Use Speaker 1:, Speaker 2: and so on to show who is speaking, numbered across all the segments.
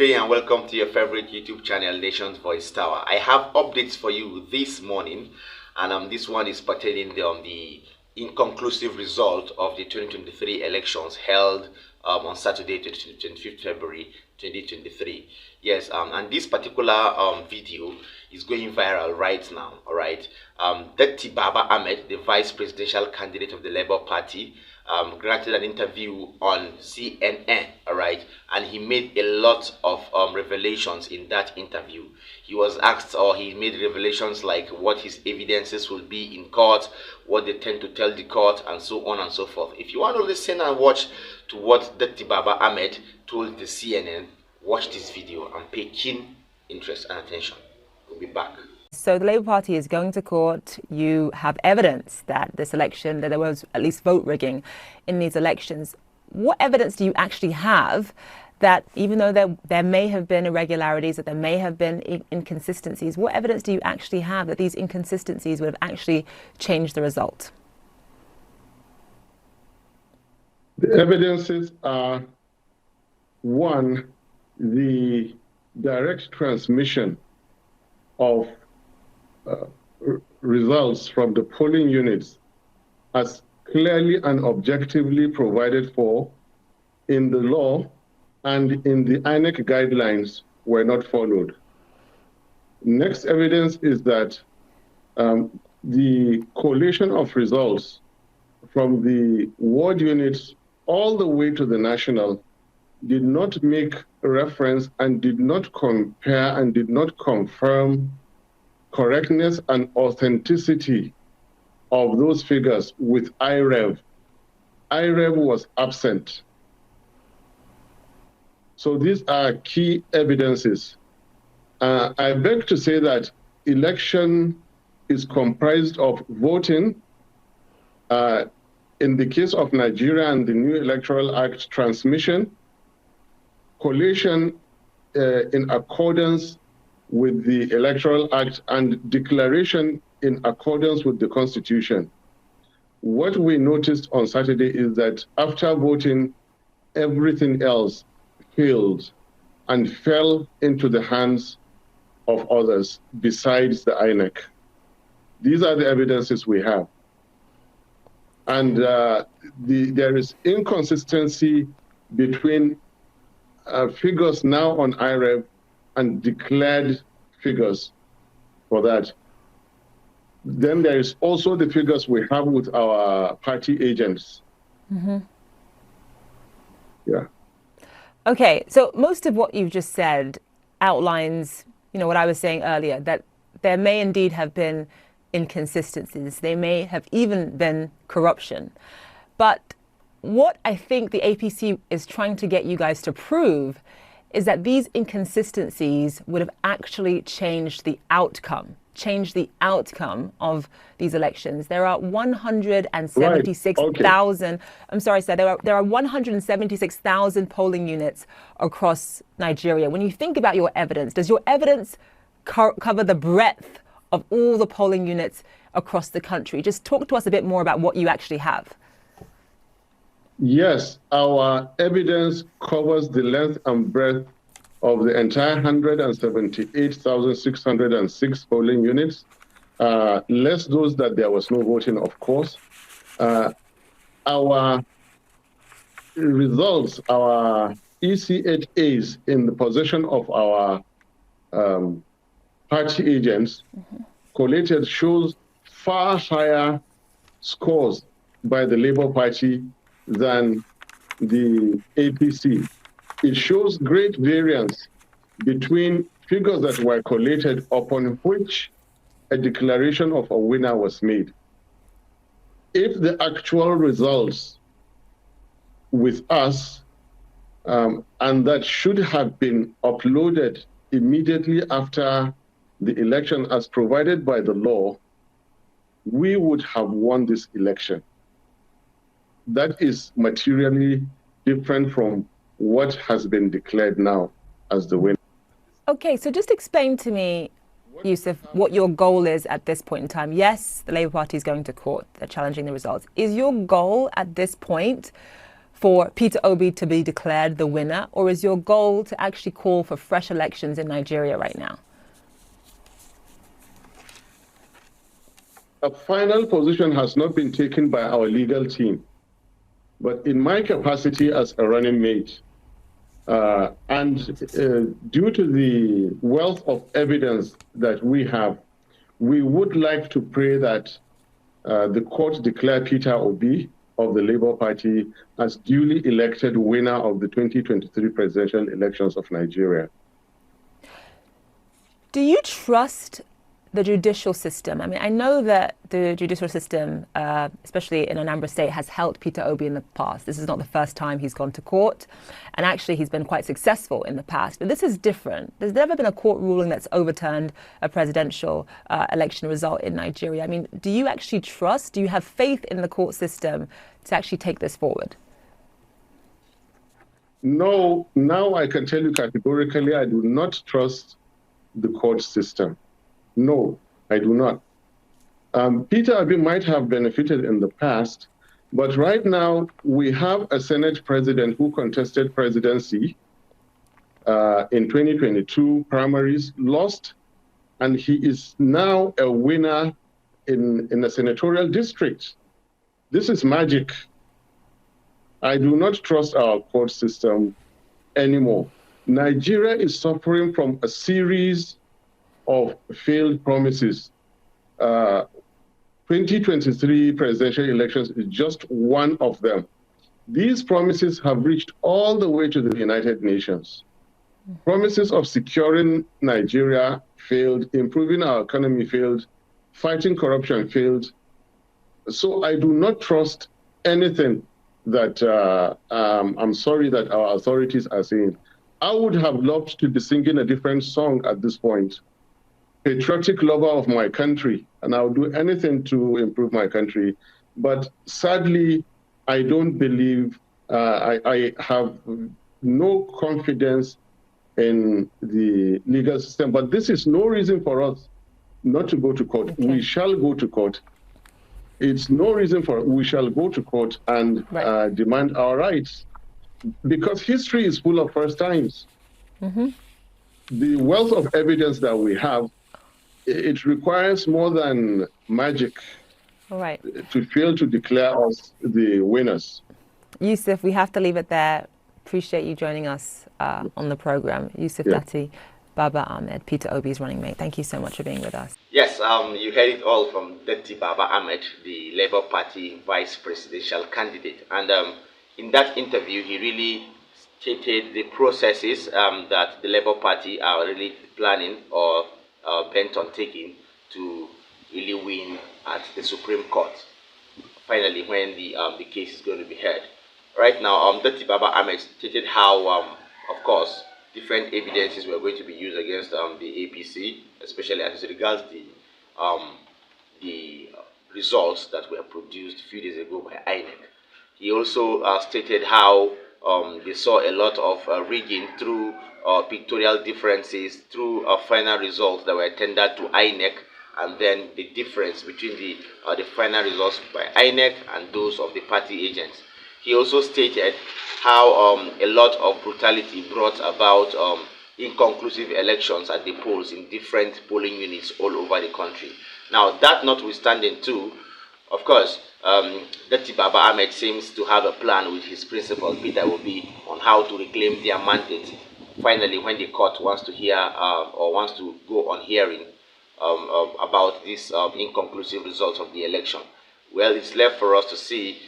Speaker 1: day and welcome to your favorite YouTube channel, Nation's Voice Tower. I have updates for you this morning, and this one is pertaining the inconclusive result of the 2023 elections held on Saturday, 25th February 2023. Yes, and this particular video is going viral right now. All right, Datti Ahmed, the vice presidential candidate of the Labour Party, granted an interview on CNN, all right, and he made a lot of revelations in that interview. He was asked, or he made revelations like what his evidences will be in court, what they tend to tell the court, and so on and so forth. If you want to listen and watch to what Datti Ahmed told the CNN, watch this video and pay keen interest and attention. We'll be back.
Speaker 2: So the Labour Party is going to court. You have evidence that this election, that there was at least vote rigging in these elections. What evidence do you actually have that even though there may have been irregularities, that there may have been inconsistencies, what evidence do you actually have that these inconsistencies would have actually changed the result?
Speaker 3: The evidences are, one, the direct transmission of results from the polling units as clearly and objectively provided for in the law and in the INEC guidelines were not followed. Next evidence is that the collation of results from the ward units all the way to the national did not make reference and did not compare and did not confirm correctness and authenticity of those figures with IREV. IREV was absent. So these are key evidences. I beg to say that election is comprised of voting, in the case of Nigeria and the new Electoral Act, transmission, collation in accordance with the Electoral Act, and declaration in accordance with the Constitution. What we noticed on Saturday is that after voting, everything else failed and fell into the hands of others besides the INEC. These are the evidences we have. And there is inconsistency between figures now on IREV and declared figures for that. Then there is also the figures we have with our party agents.
Speaker 2: Mm-hmm.
Speaker 3: Yeah.
Speaker 2: Okay, so most of what you've just said outlines, what I was saying earlier, that there may indeed have been inconsistencies. They may have even been corruption. But what I think the APC is trying to get you guys to prove is that these inconsistencies would have actually changed the outcome of these elections. There are 176,000,
Speaker 3: right. Okay.
Speaker 2: I'm sorry, sir, there are 176,000 polling units across Nigeria. When you think about your evidence, does your evidence cover the breadth of all the polling units across the country? Just talk to us a bit more about what you actually have.
Speaker 3: Yes, our evidence covers the length and breadth of the entire 178,606 polling units, less those that there was no voting, of course. Our results, our EC8As in the possession of our party agents collated shows far higher scores by the Labour Party than the APC. It shows great variance between figures that were collated upon which a declaration of a winner was made. If the actual results with us, and that should have been uploaded immediately after the election as provided by the law, we would have won this election. That is materially different from what has been declared now as the winner.
Speaker 2: Okay, so just explain to me, Yusuf, what your goal is at this point in time. Yes, the Labour Party is going to court. They're challenging the results. Is your goal at this point for Peter Obi to be declared the winner, or is your goal to actually call for fresh elections in Nigeria right now?
Speaker 3: A final position has not been taken by our legal team, but in my capacity as a running mate, due to the wealth of evidence that we have, we would like to pray that the court declare Peter Obi of the Labour Party as duly elected winner of the 2023 presidential elections of Nigeria.
Speaker 2: Do you trust the judicial system? I mean, I know that the judicial system, especially in Anambra State, has helped Peter Obi in the past. This is not the first time he's gone to court. And actually, he's been quite successful in the past. But this is different. There's never been a court ruling that's overturned a presidential election result in Nigeria. I mean, do you actually trust, do you have faith in the court system to actually take this forward?
Speaker 3: No, now I can tell you categorically, I do not trust the court system. No, I do not. Peter Obi might have benefited in the past, but right now we have a Senate president who contested presidency in 2022 primaries, lost, and he is now a winner in a senatorial district. This is magic. I do not trust our court system anymore. Nigeria is suffering from a series of failed promises. 2023 presidential elections is just one of them. These promises have reached all the way to the United Nations. Promises of securing Nigeria failed, improving our economy failed, fighting corruption failed. So I do not trust anything that I'm sorry that our authorities are saying. I would have loved to be singing a different song at this point. Patriotic lover of my country, and I'll do anything to improve my country. But sadly, I don't believe, I have no confidence in the legal system. But this is no reason for us not to go to court. Okay. We shall go to court. It's no reason for we shall go to court and demand our rights, because history is full of first times. Mm-hmm. The wealth of evidence that we have, it requires more than magic to fail to declare us the winners.
Speaker 2: Yusuf, we have to leave it there. Appreciate you joining us on the program. Yusuf Datti Ahmed, Peter Obi's running mate. Thank you so much for being with us.
Speaker 1: Yes, you heard it all from Datti Ahmed, the Labour Party vice presidential candidate. And in that interview, he really stated the processes that the Labour Party are really planning or bent on taking to really win at the Supreme Court, finally, when the case is going to be heard. Right now, Datti Ahmed stated how, of course, different evidences were going to be used against the APC, especially as regards the results that were produced a few days ago by INEC. He also stated how they saw a lot of rigging through pictorial differences, through final results that were tendered to INEC, and then the difference between the final results by INEC and those of the party agents. He also stated how a lot of brutality brought about inconclusive elections at the polls in different polling units all over the country. Now, that notwithstanding too, of course, Datti Ahmed seems to have a plan with his principal, Peter Obi, on how to reclaim their mandate. Finally, when the court wants to hear or wants to go on hearing about these inconclusive results of the election. Well, it's left for us to see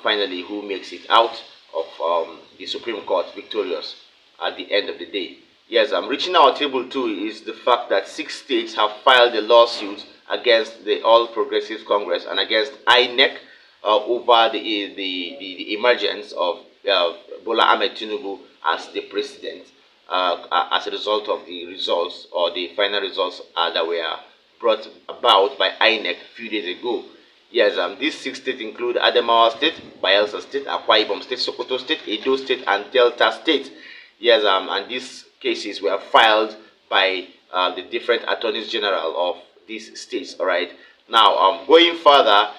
Speaker 1: finally who makes it out of the Supreme Court victorious at the end of the day. Yes, reaching our table too is the fact that 6 states have filed a lawsuit against the All Progressive Congress and against INEC over the emergence of Bola Ahmed Tinibu as the president as a result of the results or the final results that were brought about by INEC a few days ago. Yes, these 6 states include Adamawa State, Bayelsa State, Akwa Ibom State, Sokoto State, Edo State, and Delta State. Yes, and these cases were filed by the different attorneys general of these states. All right. Now, going further,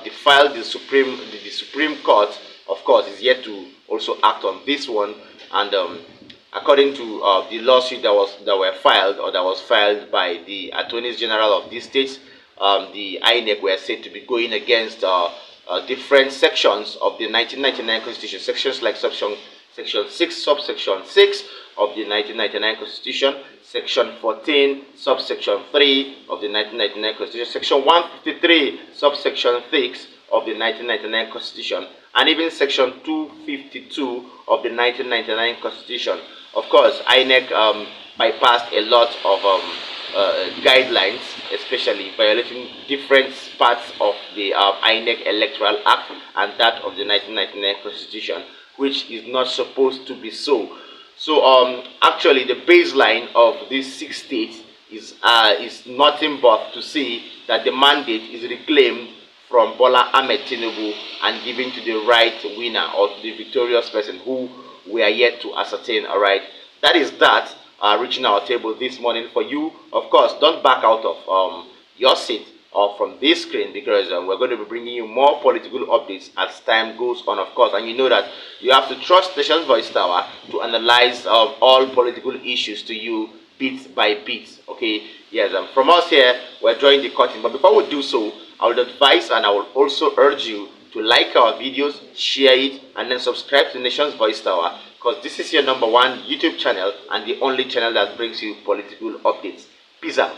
Speaker 1: they filed the Supreme Court of course, is yet to also act on this one. And according to the lawsuit that was filed by the attorneys general of these states, the INEC were said to be going against different sections of the 1999 Constitution, sections like section 6, subsection 6 of the 1999 Constitution, section 14, subsection 3 of the 1999 Constitution, section 153, subsection 6 of the 1999 Constitution, and even section 252 of the 1999 Constitution. Of course, INEC bypassed a lot of guidelines, especially violating different parts of the INEC Electoral Act and that of the 1999 Constitution, which is not supposed to be so. So actually the baseline of these 6 states is nothing but to see that the mandate is reclaimed from Bola Ahmed Tinibu and given to the right winner or to the victorious person who we are yet to ascertain. All right, that is that reaching our table this morning for you. Of course, don't back out of your seat or from this screen, because we're going to be bringing you more political updates as time goes on, of course. And you know that you have to trust Nation's Voice Tower to analyze all political issues to you bit by bit. Okay, yes, from us here, we're drawing the curtain. But before we do so, I would advise and I will also urge you to like our videos, share it, and then subscribe to Nation's Voice Tower, because this is your #1 YouTube channel and the only channel that brings you political updates. Peace out.